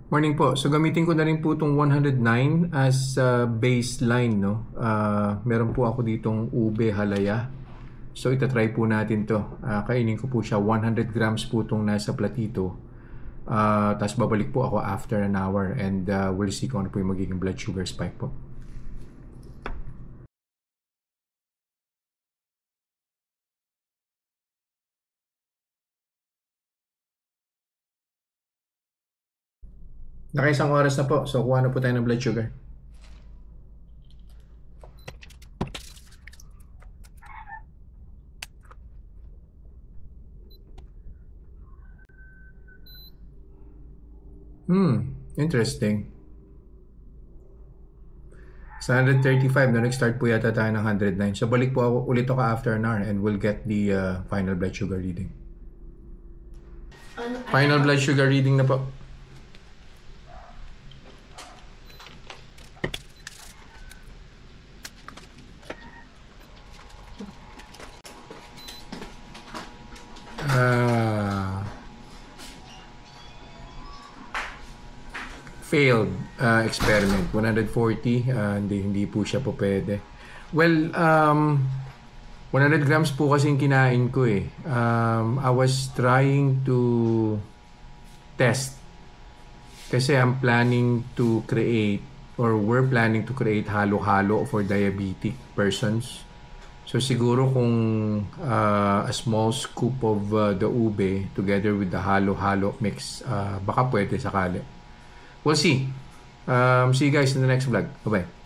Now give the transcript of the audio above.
Morning po. So gamitin ko na rin po itong 109 as baseline, no? Meron po ako ditong ube halaya. So itatry po natin to. Kainin ko po siya. 100 grams po itong nasa platito. Tapos babalik po ako after an hour and we'll see kung ano po yung magiging blood sugar spike po. Nakaisang oras na po. So kuha na po tayo ng blood sugar. Interesting. Sa 135, no, nag-start po yata tayo ng 109. So balik po ulit ako after an hour and we'll get the final blood sugar reading. Final blood sugar reading na po. Failed experiment. 140, hindi po siya po pwede. Well, 100 grams po kasi yung kinain ko eh. I was trying to test kasi I'm planning to create or we're planning to create halo-halo for diabetic persons. So siguro kung a small scoop of the ube together with the halo-halo mix, baka pwede sakali. We'll see. See you guys in the next vlog. Bye-bye.